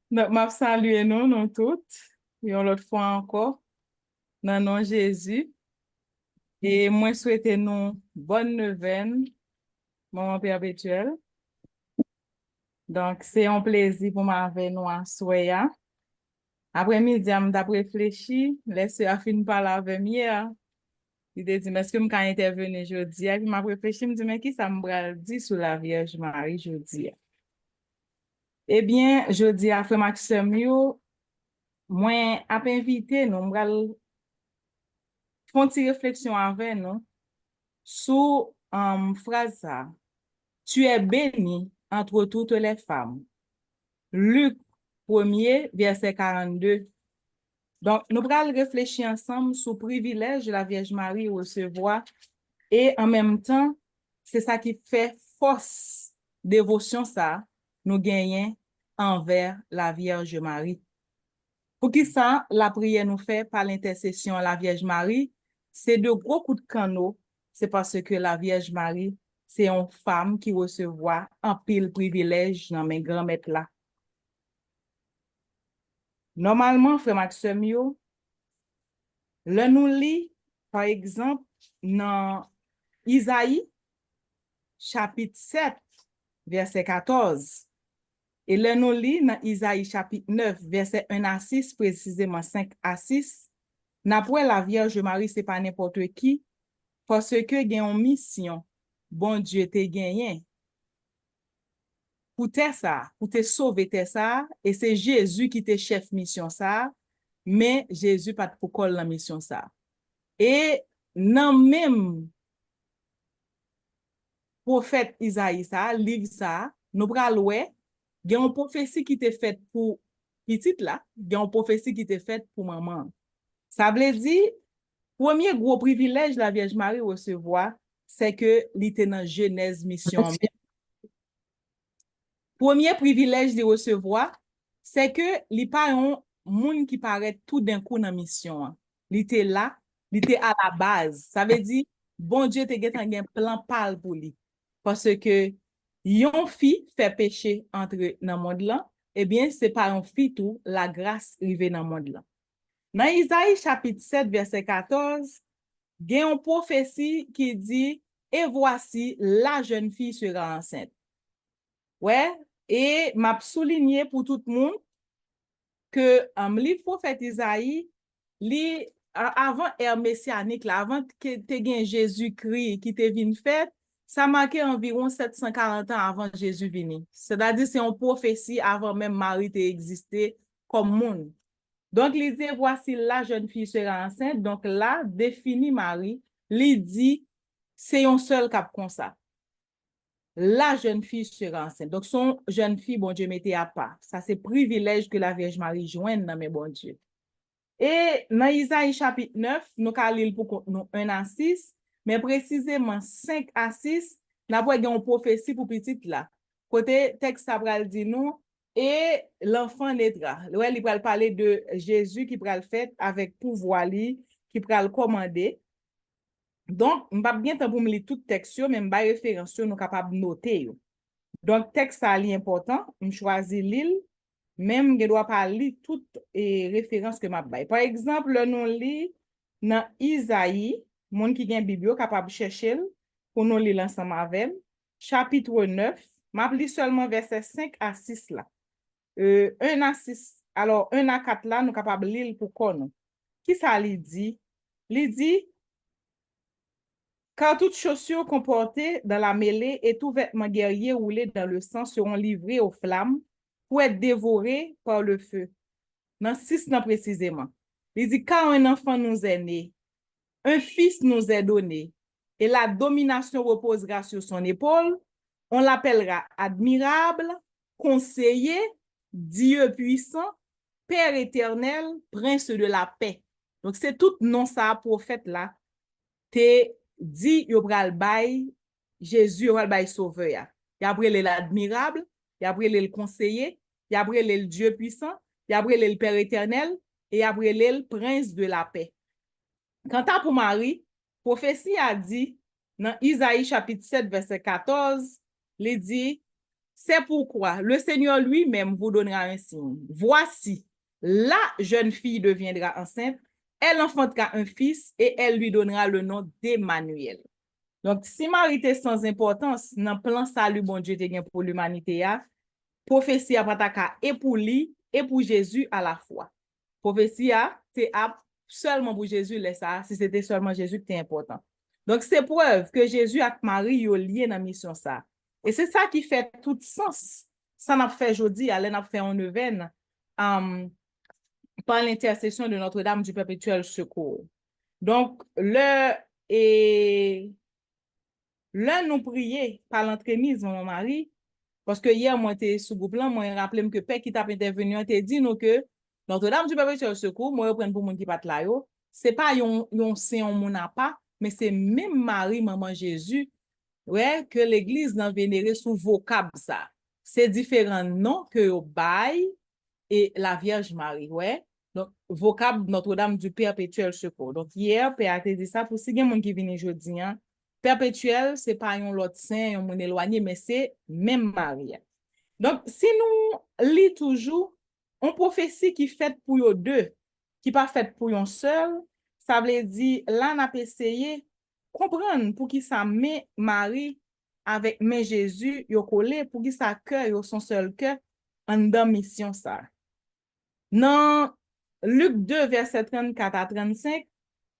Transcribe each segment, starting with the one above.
Donc, m'a salué nous toutes, et l'autre fois encore, dans le nom de Jésus. Et moi, souhaite nous bonne neuvaine, moment perpétuel. Donc, c'est un plaisir pour m'avoir nous à Soya. Après-midi, je réfléchi, laisse à fin parler avec moi. Il a dit, mais est-ce que je peux intervenir aujourd'hui? Et puis, m'a réfléchi, je me dit, mais qui ça me dit sur la Vierge Marie aujourd'hui? Eh bien, jeudi, après Maxime, moi, a invité, nous, font une réflexion avec nous sous phrase ça. Tu es béni entre toutes les femmes. Luc 1er, verset 42. Donc, nous allons réfléchir ensemble sur le privilège de la Vierge Marie recevoir et en même temps, c'est ça qui fait force dévotion ça nous gagnons envers la Vierge Marie. Pour qui ça, la prière nous fait par l'intercession à la Vierge Marie, c'est de gros coups de canot, c'est parce que la Vierge Marie, c'est une femme qui recevoir un pile privilège dans mes grands-mères là. Normalement, frère Maxime, le nous lit, par exemple, dans Isaïe, chapitre 7, verset 14. Et le nous lit dans Isaïe, chapitre 9, verset 1 à 6, précisément 5 à 6. N'après la Vierge Marie, c'est pas n'importe qui, parce que il y a une mission, bon Dieu te gagné. Pour te sauver ça, et c'est Jésus qui te chef mission ça, mais Jésus pas pour coller la mission ça. Et non même prophète Isaïe ça, livre ça, nous pral ouais, il y a une prophétie qui te faite pour petite là, il y a une prophétie qui te faite pour maman. Ça veut dire premier gros privilège la Vierge Marie recevoir, c'est que l'était dans Genèse mission. Premier privilège de recevoir, c'est que li pas un monde qui paraît tout d'un coup dans mission. L'était là, l'était à la base. Ça veut dire bon Dieu te get un plan pal pour lui. Parce que yon fille fait péché entre dans monde là, eh bien c'est par un fille tout la grâce arrive dans monde là. Dans Isaïe chapitre 7 verset 14, il y a une prophétie qui dit et voici la jeune fille sera enceinte. Ouais, et m'a souligné pour tout le monde que livre prophète Isaïe, avant ère messianique là, avant que te gen Jésus-Christ qui te venu fait, ça marquait environ 740 ans avant Jésus venu. C'est-à-dire c'est une prophétie avant même Marie te existé comme monde. Donc il dit voici la jeune fille sera enceinte. Donc là définit Marie, il dit c'est un seul cap comme ça. La jeune fille sera enceinte. Donc, son jeune fille, bon Dieu, mettait à part. Ça, c'est privilège que la Vierge Marie joigne dans mes bon Dieu. Et dans Isaïe chapitre 9, nous allons lire pour nous 1 à 6, mais précisément 5 à 6, nous avons une prophétie pour petite là. Côté texte, ça va dire nous, et l'enfant naîtra. Ouais, il va parler de Jésus qui va le faire avec pouvoir, qui va le commander. Donc, je vais bien pour me lire tout texte, mais je vais référence, nous capable de noter. Donc, texte ça est important, je choisis l'île, même je dois pas lire toutes les références que je Par exemple, nous lit dans Isaïe, monde qui a une Bible capable de chercher pour nous lire ensemble avec, chapitre 9, je lis seulement verset 5 à 6 là. 1 à 6, alors 1 à 4 là, nous capable de lire pour qu'on. Qui ça lui dit? Il dit car toutes chaussures comportées dans la mêlée et tout vêtement guerrier roulé dans le sang seront livrés aux flammes pour être dévorés par le feu. Dans 6 ans précisément. Il dit, car un enfant nous est né, un fils nous est donné, et la domination reposera sur son épaule, on l'appellera admirable, conseiller, Dieu puissant, Père éternel, prince de la paix. Donc, c'est tout non ça, prophète là, te dit yo pral bay Jésus yo pral bay sauveur ya. Y après l'admirable, y après le conseiller, y après le Dieu puissant, y après le Père éternel et y après le prince de la paix. Quant à pour Marie, prophétie a dit dans Isaïe chapitre 7 verset 14, il dit C'est pourquoi le Seigneur lui-même vous donnera un signe. Voici, la jeune fille deviendra enceinte, elle enfantera un fils et elle lui donnera le nom d'Emmanuel. Donc, si Marie était sans importance, dans le plan salut, bon Dieu, pour l'humanité, prophétie a et pour lui et pour Jésus à la fois. Prophétie c'est seulement pour Jésus, ça, si c'était seulement Jésus qui était important. Donc, c'est preuve que Jésus et Marie sont liés dans la mission ça. Et c'est ça qui fait tout sens. Ça n'a fait aujourd'hui, elle a fait en neuvaine par l'intercession de Notre-Dame du Perpétuel Secours. Donc, nous prier par l'entremise de mon mari, parce que hier, moi, j'étais sous groupe là, moi, rappelé que Père qui t'a intervenu, t'ai dit nous que Notre-Dame du Perpétuel Secours, moi, je prends pour moun qui pat là yo, c'est pas yon séant moun a pas, mais c'est même Marie, maman Jésus, ouais, que l'église n'a vénéré sous vocable ça. C'est différents noms que yo bail et la Vierge Marie, ouais. Donc, vocable Notre-Dame du Perpétuel Secours. Donc, hier, Père a dit ça pour si gen moun qui vient aujourd'hui, hein. Perpétuel, c'est pas un autre saint, un moun éloigné, mais c'est même Marie. Donc, si nous lisons toujours, une prophétie qui est faite pour eux deux, qui n'est pas faite pour eux seul, ça veut dire, là, on a essayé comprendre pour qui ça met Marie avec mais Jésus, yo collé, pour qui ça cœur, son seul cœur, en dans mission ça. Dans Luc 2, verset 34 à 35,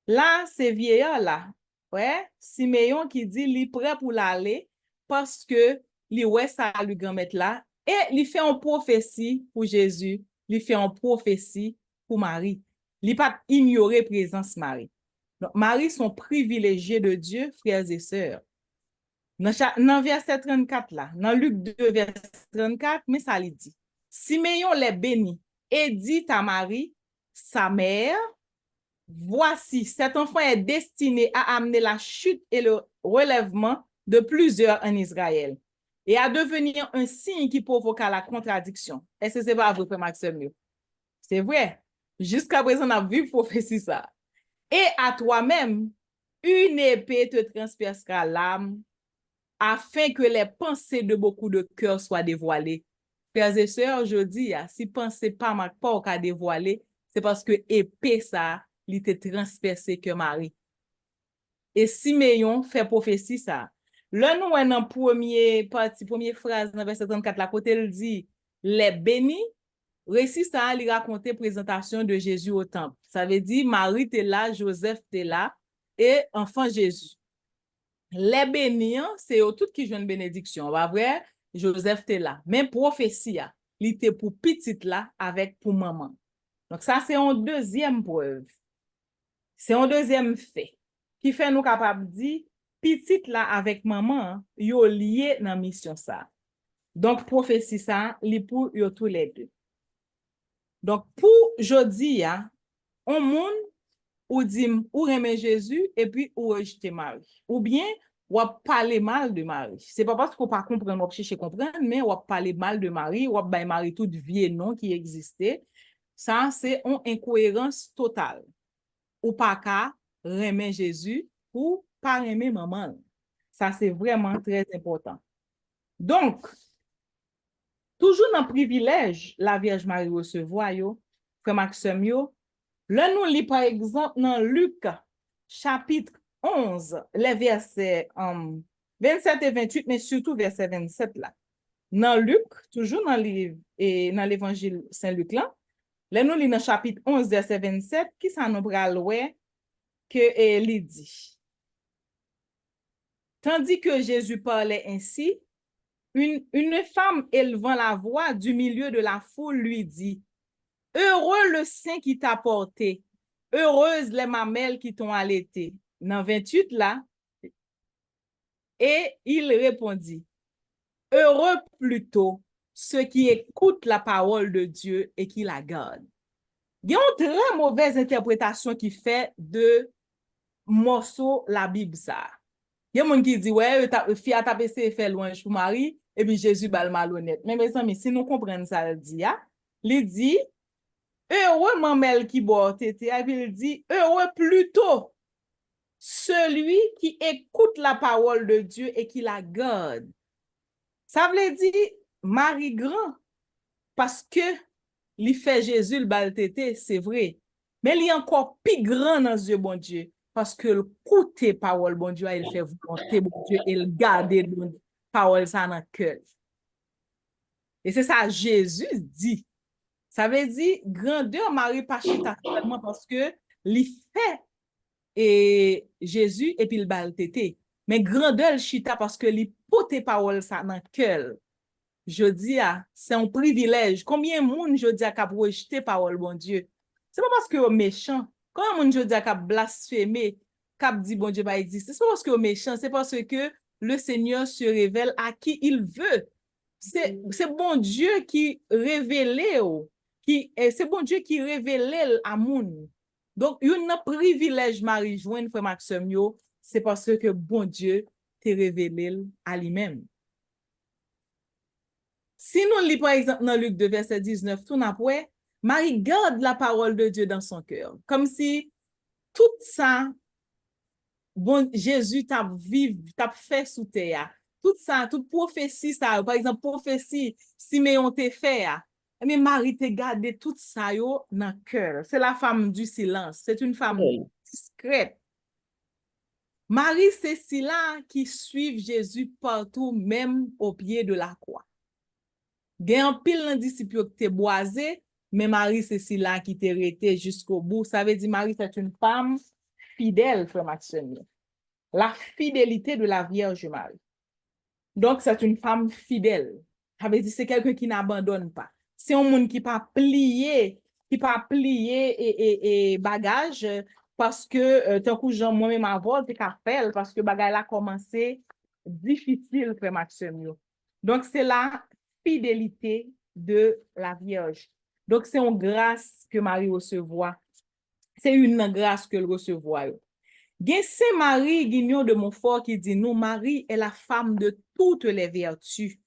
là, c'est vieillard là. Ouais, Siméon qui dit, il est prêt pour l'aller parce que li ouais ça lui grand-mère là et il fait une prophétie pour Jésus, il fait une prophétie pour Marie. Il pas ignorer présence Marie. Donc Marie sont privilégiés de Dieu, frères et sœurs. Dans verset 34 là, dans Luc 2 verset 34, mais ça lui dit. Siméon les bénit et dit à Marie, sa mère, voici, cet enfant est destiné à amener la chute et le relèvement de plusieurs en Israël et à devenir un signe qui provoqua la contradiction. Est-ce que c'est pas vrai, Frère Maxime? C'est vrai. Jusqu'à présent, on a vu prophétie ça. Et à toi-même, une épée te transpercera l'âme afin que les pensées de beaucoup de cœurs soient dévoilées. Frères et sœurs, je dis, si pensez pas au cas dévoilé, c'est parce que épée ça, il était transpercé que Marie. Et Siméon fait prophétie ça. Là, nous, dans première phrase, dans verset 34, la côté, il dit, les bénis, récit ça, il raconte présentation de Jésus au temple. Ça veut dire, Marie était là, Joseph était là, et enfant Jésus. Les bénis, c'est eux tout qui jouent une bénédiction. Va vrai, Joseph était là. Même prophétie, il était pour petite là, avec pour maman. Donc, ça, c'est une deuxième preuve. C'est un deuxième fait qui fait nous capables de dire, petite là avec maman, yo lié dans mission ça. Donc, prophétie ça, li pour yo tous les deux. Donc, pour jodi, on monde ou dit ou aimer Jésus et puis ou rejeter Marie. Ou bien, ou parler mal de Marie. C'est pas parce qu'on pas comprendre, on chercher comprendre, mais ou parler mal de Marie, ou bay Marie tout vieux nom qui existait. Ça, c'est une incohérence totale. Ou pas qu'à aimer Jésus ou pas aimer maman. Ça, c'est vraiment très important. Donc, toujours dans le privilège, la Vierge Marie recevoir, Frère Maxime, là, nous lit par exemple dans Luc, chapitre 11, les versets 27 et 28, mais surtout verset 27 là. Dans Luc, toujours dans l'évangile Saint-Luc là, nous lit dans chapitre 11, verset 27, qui ça nous pral que il dit. Tandis que Jésus parlait ainsi, une femme élevant la voix du milieu de la foule lui dit, heureux le sein qui t'a porté, heureuse les mamelles qui t'ont allaité. Dans 28 là, et il répondit, heureux plutôt ceux qui écoutent la parole de Dieu et qui la gardent. Il y a une très mauvaise interprétation qui fait de morceau la Bible ça. Il y a des gens qui disent, ouais, fille a tapé ses fait loin pour Marie, et puis Jésus bal malhonnête. Mais mes amis, si nous comprenons ça, il dit, heureux mamelle qui boit tété, et puis il dit, heureux plutôt celui qui écoute la parole de Dieu et qui la garde. Ça veut dire, Marie grand, parce que li fait Jésus le bal tété, c'est vrai. Mais il est encore plus grand dans les yeux, bon Dieu, parce que le côté parole, bon Dieu, il fait volonté, bon Dieu, il garde bon parole ça dans le cœur. Et c'est ça Jésus dit. Ça veut dire, grandeur Marie pas chita seulement parce que li fait et Jésus et puis le bal tété. Mais grandeur chita parce que li pote parole ça dans le cœur. Je dis, c'est un privilège. Combien de monde, je dis, a rejeté parole, bon Dieu? C'est pas parce que est méchant. Combien de monde, je dis, a blasphémé, cap dit, bon Dieu, va exister. C'est pas parce que est méchant, c'est parce que le Seigneur se révèle à qui il veut. C'est bon Dieu qui révèle, c'est bon Dieu qui révèle à monde. Donc, il y a un privilège, Marie, joindre frère Maxime, c'est parce que bon Dieu te révélé à lui-même. Si nous lisons par exemple dans Luc 2, verset 19, tout après, Marie garde la parole de Dieu dans son cœur. Comme si tout ça, bon, Jésus t'a fait sous terre. Tout ça, toute prophétie, ça, par exemple, prophétie, Siméon t'a fait, mais Marie t'a gardé tout ça dans le cœur. C'est la femme du silence. C'est une femme discrète. Marie, c'est celle qui suit Jésus partout, même au pied de la croix. Gen un pile nan disciple qui te boisé, mais Marie c'est celle qui te resté jusqu'au bout. Ça veut dire Marie c'est une femme fidèle, frère Maxime. La fidélité de la Vierge Marie. Donc c'est une femme fidèle. Ça veut dire c'est quelqu'un qui n'abandonne pas. C'est un monde qui pas plié, et bagage parce que tant que Jean moi-même avant t'es qu'appel parce que bagage a commencé difficile, frère Maxime. Donc c'est la fidélité de la Vierge. Donc, c'est une grâce que Marie recevoit. C'est une grâce que le recevoit. Gen Saint Marie Guignon de Montfort qui dit, nous, Marie est la femme de toutes les vertus.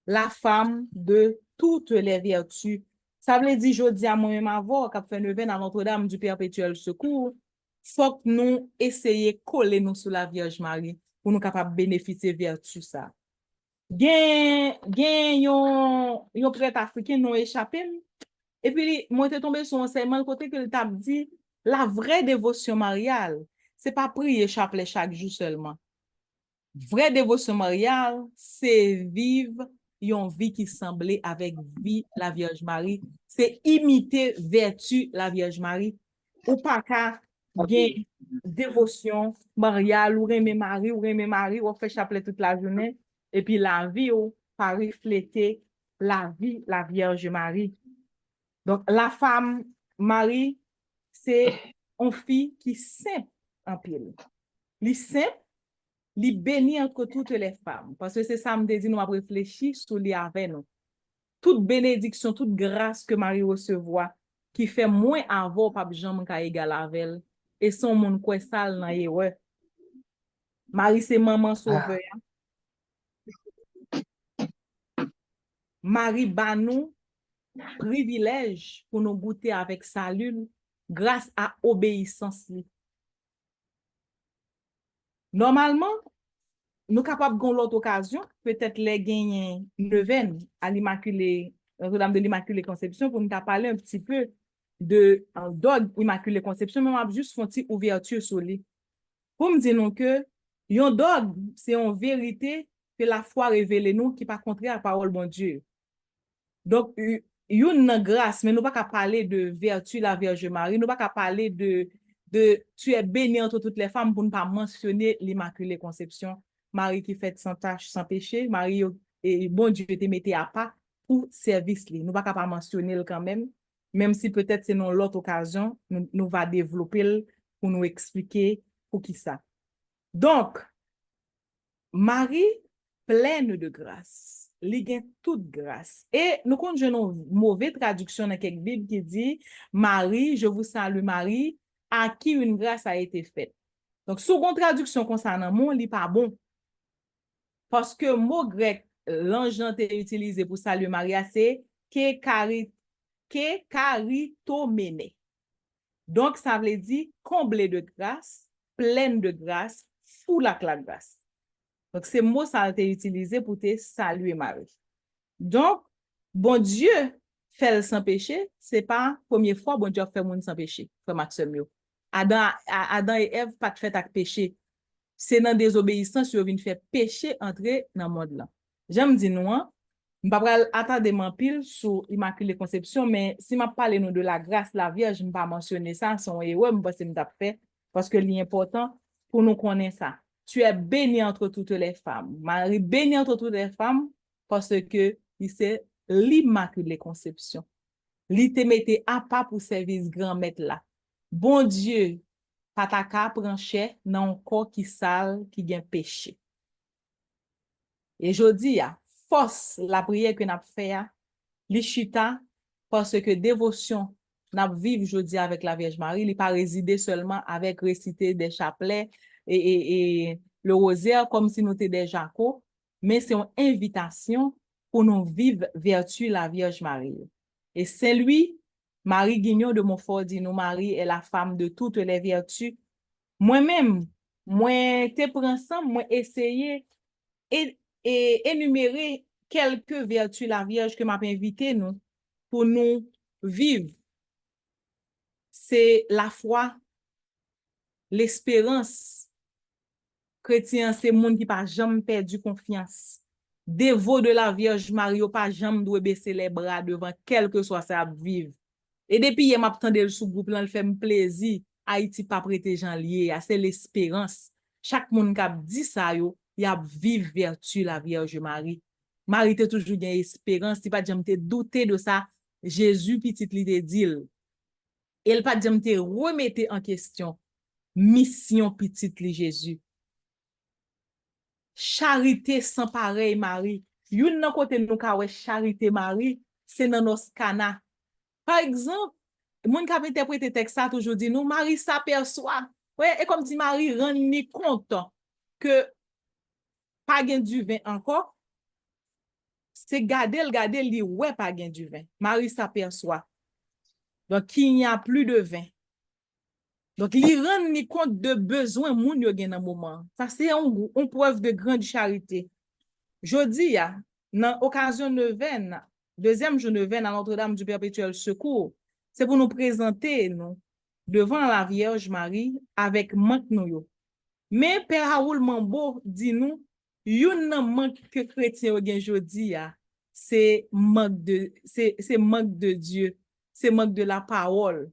La femme de toutes les vertus. Ça veut dire, je dis à moi-même avant, quand fait neuvaine à Notre-Dame du Perpétuel Secours, faut que nous essayions de coller nous sur la Vierge Marie pour nous capables bénéficier de vertu ça. Gen yon prêtre africain non échappé. Et puis, moi, j'étais tombé sur un enseignement le côté que le t'a dit, la vraie dévotion mariale, c'est pas prier chapelet chaque jour seulement. Vraie dévotion mariale, c'est vivre une vie qui semblait avec vie la Vierge Marie. C'est imiter vertu la Vierge Marie. Ou pas qu'à gen dévotion mariale, ou remet Marie, ou fait chapelet toute la journée. Et puis la vie ou pas refléter la vie, la Vierge Marie. Donc, la femme Marie, c'est une fille qui saint en pile. Li saint, li béni entre toutes les femmes. Parce que c'est ça, me dit, nous avons réfléchi sur li avec nous. Toute bénédiction, toute grâce que Marie recevoit, qui fait moins avant, pas jamais qu'à égal avec elle. Et son monde quoi sale nan yewe. Marie, c'est maman sauveur. Marie ba nous privilège pour nous goûter avec salut grâce à obéissance. Normalement, nous sommes capables de l'autre occasion, peut-être les gagner neuvaine à l'Immaculée, Notre-Dame de l'Immaculée Conception, pour nous parler un petit peu de dogme Immaculée Conception, mais on va juste faire une petite ouverture sur lui. Pour me dire que un dogme, c'est en vérité que la foi révèle nous qui pas contraire à la parole de Dieu. Donc, une grâce, mais nous pas qu'à parler de vertu la Vierge Marie, nous pas qu'à parler de tu es bénie entre toutes les femmes pour ne pas mentionner l'Immaculée Conception, Marie qui fait sans tâche, sans péché, Marie et bon Dieu te mettait à part pour service li. Nous pas qu'à pas mentionner quand même si peut-être c'est dans l'autre occasion, nous va développer pour nous expliquer pour qui ça. Donc, Marie pleine de grâce. Li gen toute grâce. Et nous connaissons une mauvaise traduction dans quelques Bible qui dit Marie, je vous salue Marie, à qui une grâce a été faite. Donc, seconde traduction concernant mon, li pas bon. Parce que mot grec, l'ange est utilisé pour saluer Marie, c'est ke karitomene. Donc, ça veut dire comblé de grâce, pleine de grâce, full avec la grâce. Donc, c'est mot ça a été utilisé pour te saluer Marie. Donc, bon Dieu fait sans péché, c'est pas première fois bon Dieu fait monde sans péché, frère Maxime yo. Adam et Ève pas fait avec péché. C'est dans désobéissance yo vinn faire péché entrer dans le monde là. J'aime dire nous, hein, m'pa pral attendre m'en sur Immaculée Conception, mais si m'a parlé nous de la grâce la Vierge, m'pa mentionner ça, son héros, m'pense m't'a fait parce que l'important pour nous connaître ça. Tu es bénie entre toutes les femmes. Marie bénie entre toutes les femmes parce que c'est l'Immaculée Conception. Li te mette à pas pour service grand maître là. Bon Dieu, pataka prend chè nan corps qui sale, qui gen péché. Et jodi ya, force la prière que n'a fait li chita parce que dévotion n'a vivre jodi avec la Vierge Marie, li pas résider seulement avec réciter des chapelets et le rosaire comme si nous étions des jacots, mais c'est une invitation pour nous vivre vertu la Vierge Marie. Et c'est lui, Marie Guignon de Montfort dit nous, Marie est la femme de toutes les vertus. Moi-même, moi te prends ensemble, moi essayer et énumérer quelques vertus la Vierge que m'a invité nous pour nous vivre. C'est la foi, l'espérance. Chrétien, c'est monde qui pas jamais perdu confiance. Dévot de la Vierge Marie, pas jamais doit baisser les bras devant quel que soit ça vivre. Et depuis hier m'a entendu le sous-groupe là, le fait me plaisir. Haïti pas prêter gens lié, c'est l'espérance. Chaque monde qui a dit ça yo, il a vivre vertu la Vierge Marie. Marie te toujours gain espérance, ti pas jamais te douter de ça. Jésus petit li te dit. Elle pas jamais te remettre en question mission petite li Jésus. Charité sans pareil Marie. Yon nan côté nous ka wè charité Marie, c'est dans nos cana. Par exemple, moun ka interpréter texte ça toujours dit nous Marie s'aperçoit. Ouais, et comme si Marie rend ni compte que pas gen du vin encore. C'est garder li ouais pas gen du vin. Marie s'aperçoit. Donc il n'y a plus de vin. Donc, li rend ni compte de besoin moun yo gen nan moment. Ça, c'est une preuve de grande charité. Jodi, ya, dans occasion neuvaine, deuxième jour neuvaine à Notre-Dame du Perpétuel Secours, c'est pour nous présenter nous devant la Vierge Marie avec manque nous yo. Mais Père Raoul Mambo dit nous, yon nan manque que chrétien gen jodi ya, c'est manque de Dieu, c'est manque de la parole.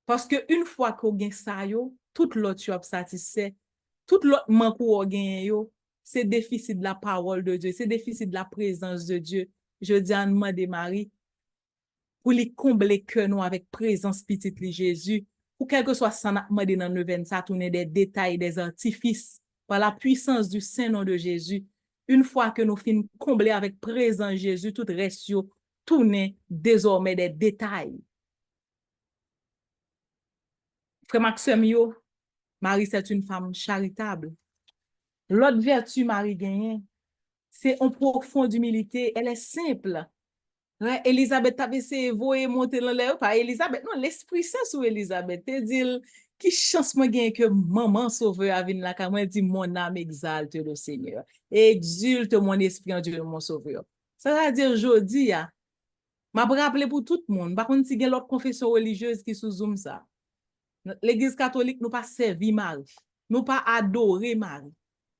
Parce que une fois qu'on gagne ça yo, tout l'autre tu as satisfait, tout l'autre manque qu'on gagne yo, c'est déficit de la parole de Dieu, c'est déficit de la présence de Dieu. Je dis à nous de Marie pour lui combler que nous avec présence petite de Jésus, pour quel que soit ça n'a demandé dans le ça tourner des détails, des artifices par la puissance du Saint-Nom de Jésus. Une fois que nous finissons combler avec présence Jésus, tout reste tourner désormais des détails. Frère Maxime yo, Marie c'est une femme charitable. L'autre vertu Marie gagne, c'est une profonde humilité, elle est simple. Ouais, Elisabeth avait essayé de monter dans l'air, pas Elisabeth, non, l'Esprit Saint sur Elisabeth, te dit qui chance moi gagne que maman sauveur a venu là quand moi dit mon âme exalte le Seigneur. Exulte mon esprit en Dieu mon sauveur. Ça veut dire jodi ya, m'a rappelé pour tout le monde, par contre si gen l'autre confession religieuse qui sous zoom ça. L'Église catholique nous pas servi Marie, nous pas adorer Marie.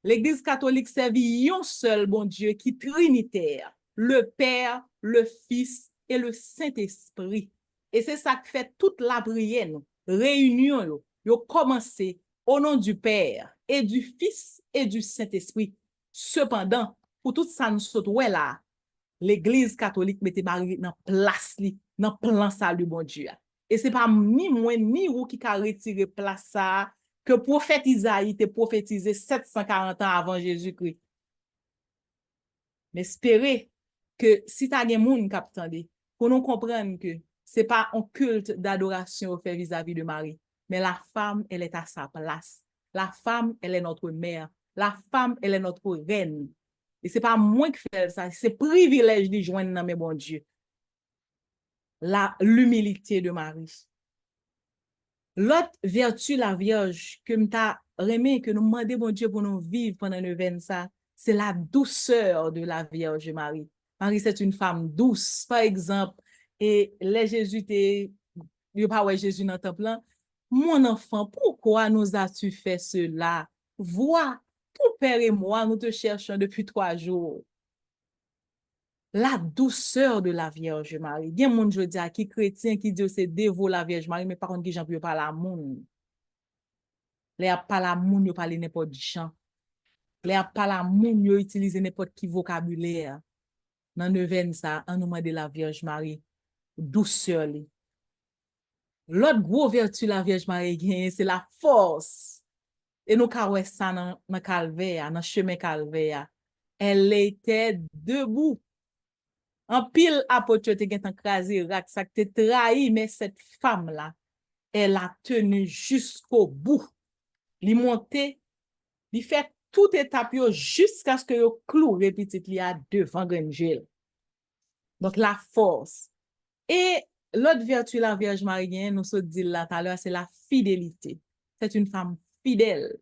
L'Église catholique servit un seul bon Dieu qui trinitaire, le Père, le Fils et le Saint-Esprit. Et c'est ça qui fait toute la prière, réunion, yo commencé au nom du Père et du Fils et du Saint-Esprit. Cependant, pour tout ça nous saute là, l'Église catholique mette Marie dans place li, dans plan salut bon Dieu. Et c'est pas ni moi ni ou qui a retiré place ça que prophète Isaïe te prophétisé 740 ans avant Jésus-Christ. Mais espérez que si t'as des moun qui attendent pour nous comprendre que c'est pas un culte d'adoration fait vis-à-vis de Marie, mais la femme elle est à sa place. La femme elle est notre mère, la femme elle est notre reine. Et c'est pas moi qui fais ça, c'est privilège de joindre dans mes bon Dieu. L'humilité de Marie. L'autre vertu la Vierge que m'ta remet que nous demandons bon Dieu pour nous vivre pendant le 20 ça, c'est la douceur de la Vierge Marie. Marie, c'est une femme douce. Par exemple, et les Jésus, il pas ouais Jésus dans le temple, là. Mon enfant, pourquoi nous as-tu fait cela? Vois, ton père et moi, nous te cherchons depuis 3 jours. La douceur de la Vierge Marie. Il y a des gens, je dis, qui chrétien, qui dit c'est dévot la Vierge Marie, mais par contre, qui j'en peux pas l'amour. Les a pas l'amour, ils parlent n'importe du chant. Les a pas l'amour, ils utilisent n'importe qui vocabulaire. Dans neuvaine ça, en nous de la Vierge Marie, douceur. L'autre gros vertu la Vierge Marie gagne, c'est la force. Et nous avons ça dans le calvaire, dans le chemin calvaire. Elle était debout. En pile apôtre te gen crasé rak, ça te trahi, mais cette femme-là, elle a tenu jusqu'au bout. Li monté, li fait tout étape jusqu'à ce que yo cloué petit li a devant Grangel. Donc la force. Et l'autre vertu la Vierge Marie, nous se dit là tout à l'heure, c'est la fidélité. C'est une femme fidèle.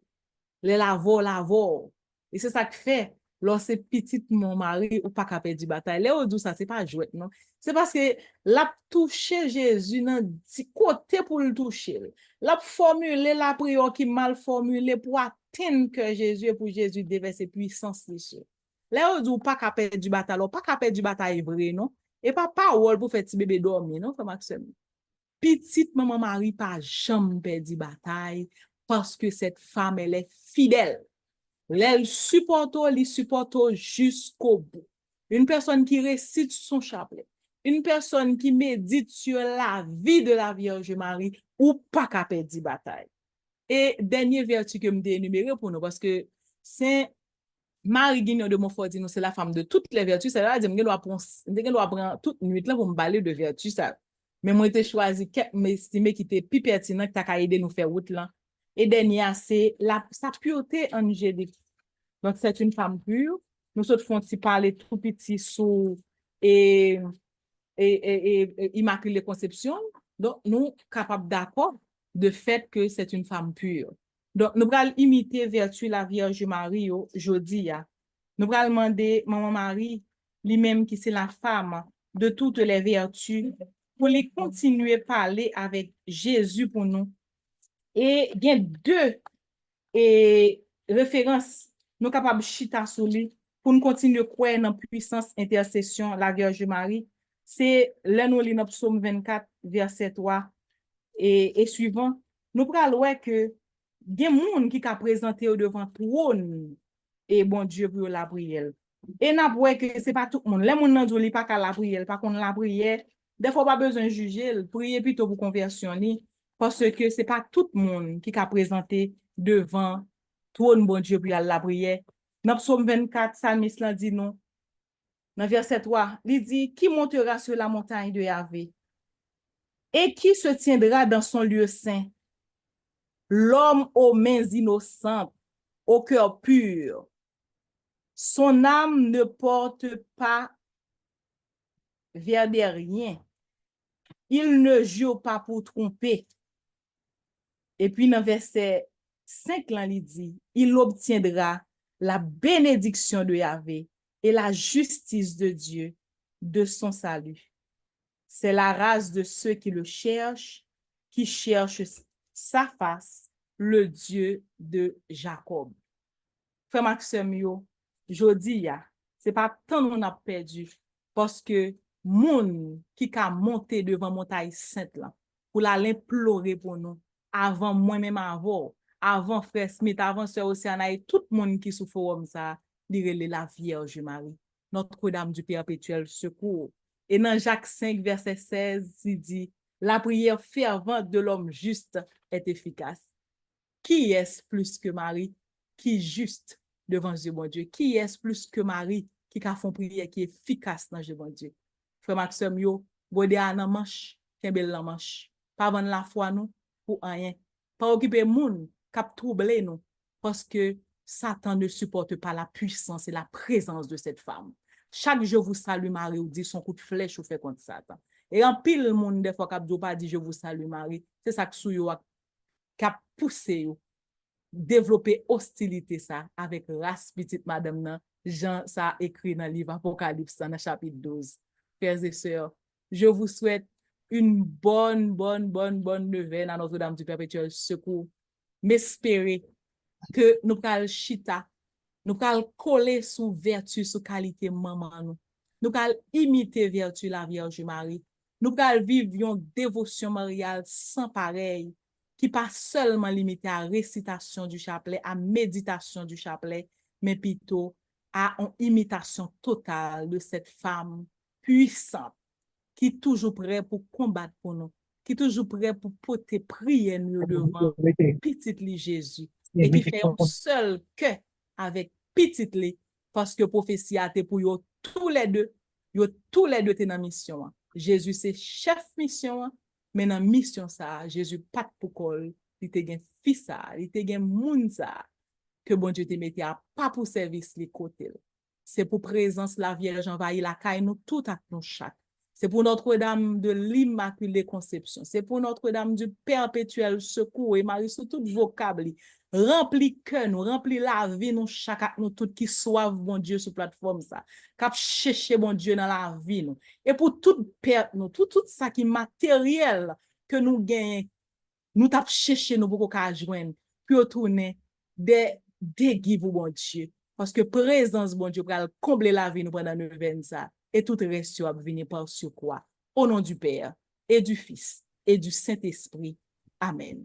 Les lavo. Et c'est ça que fait, lorsque petit mon mari ou pas capable du bataille. Léo dit ça, c'est pas jouet, non? C'est parce que l'a touché Jésus dans petit côté pour le toucher. L'a formulé la prière qui mal formulée pour atteindre que Jésus et pour Jésus déverser puissance dessus. Léo dit pas capable du bataille, pas capable du bataille vrai, non? Et pas parole pour faire petit bébé dormir, non, frère Maxime? Petite maman Marie pas jamais perdu bataille parce que cette femme, elle est fidèle. Elle supporte jusqu'au bout. Une personne qui récite son chapelet, une personne qui médite sur la vie de la Vierge Marie, ou pas qu'à perdre bataille. Et dernière vertu que je me énuméré pour nous, parce que Saint Marie Guignon de Montfort, c'est la femme de toutes les vertus. C'est là, je dois prendre toute nuit là pour me balayer de vertus. Ça. Mais moi, j'ai choisi m'estimer qui était plus pertinent que tu as aidé nous faire route là. Et dernier, c'est sa pureté angélique. Donc, c'est une femme pure. Nous autres font parler tout petit sous et, Immaculée Conception. Donc, nous capables d'accord de fait que c'est une femme pure. Donc, nous allons imiter vertu la Vierge Marie aujourd'hui. Nous allons demander Maman Marie, lui-même qui c'est la femme de toutes les vertus, pour les continuer à parler avec Jésus pour nous. Et il y a deux références nous capables de chita sur lui pour nous continuer à croire dans la puissance intercession la Vierge Marie. C'est là nous lisons Psaume 24, verset 3 et suivant. Nous prenons ouais que il y a des gens qui ont présenté devant trône et bon Dieu pour la prière. Et n'a pas que c'est pas tout le monde. Les gens n'ont pas qu'à la prière, par contre la prière, des fois pas besoin de juger, prier plutôt pour conversion parce que c'est pas tout le monde qui a présenté devant trône bon Dieu pour la prière. Dans Psaume 24, Psalmiste l'a dit non. Dans verset 3, il dit qui montera sur la montagne de Yahvé et qui se tiendra dans son lieu saint. L'homme aux mains innocentes, au cœur pur. Son âme ne porte pas vers des riens. Il ne jure pas pour tromper. Et puis dans verset 5, là, il dit, il obtiendra la bénédiction de Yahvé et la justice de Dieu de son salut. C'est la race de ceux qui le cherchent, qui cherchent sa face, le Dieu de Jacob. Frère Maxime, jodi c'est pas tant qu'on a perdu parce que moun qui a monté devant montagne sainte là pour l'implorer pour nous avant moi-même avant frère Smith, avant sœur Océanaï, tout le monde qui souffre comme ça, dire la Vierge Marie, Notre-Dame du perpétuel secours. Et dans Jacques 5 verset 16, il dit la prière fervente de l'homme juste est efficace. Qui est plus que Marie qui est juste devant Dieu bon Dieu? Qui est plus que Marie qui a fait une prière qui est efficace dans Dieu bon Dieu? Frère Maxime, bode à nan manche, kembel la manche. Pas vendre la foi nous pour rien. Pas occuper moun k'ap troubler nous parce que Satan ne supporte pas la puissance et la présence de cette femme. Chaque jour vous salue Marie ou dit son coup de flèche ou fait contre Satan. Et en pile monde des fois k'ap pas dit je vous salue Marie, c'est ça que sou yo k'ap poussé yo développer hostilité ça avec race petite madame nan, Jean ça écrit dans le livre Apocalypse dans le chapitre 12. Frères et sœurs, je vous souhaite une bonne neuvaine à Notre-Dame du Perpétuel Secours. M'espérer que nous pral chita, nous pral coller sous vertu, sous qualité maman nous. Nous pral imiter vertu la Vierge Marie. Nous pral vivre une dévotion mariale sans pareil, qui pas seulement limitée à récitation du chapelet, à méditation du chapelet, mais plutôt à une imitation totale de cette femme puissante, qui est toujours prêt pour combattre pour nous, qui est toujours prêt pour porter prier nous devant petit lit Jésus, et qui fait un seul cœur avec petit lit, parce que prophétie a été pour eux tous les deux t'es dans mission. Jésus c'est chef mission, mais dans mission ça, Jésus pas pour col, il te gen fils ça, il te gen moun ça, que bon Dieu te mette à pas pour service les côtés. C'est pour présence la Vierge envahir la caille nous tout à nous chaque. C'est pour Notre-Dame de l'Immaculée Conception. C'est pour Notre-Dame du Perpétuel Secours et Marie sous tout vocable. Rempli cœur nous, rempli la vie nous chaque nous tout qui soivent bon Dieu sur plateforme ça. Cap chercher bon Dieu dans la vie nous. Et pour toute perte nous, tout ça qui matériel que nous gagnons, nous tap chercher nous pour qu'on joindre, puis retourner des déguis pour bon Dieu. Parce que présence bon Dieu pour combler la vie nous pendant 9 ans ça. Et tout le reste va venir par sur quoi? Au nom du Père et du Fils et du Saint-Esprit. Amen.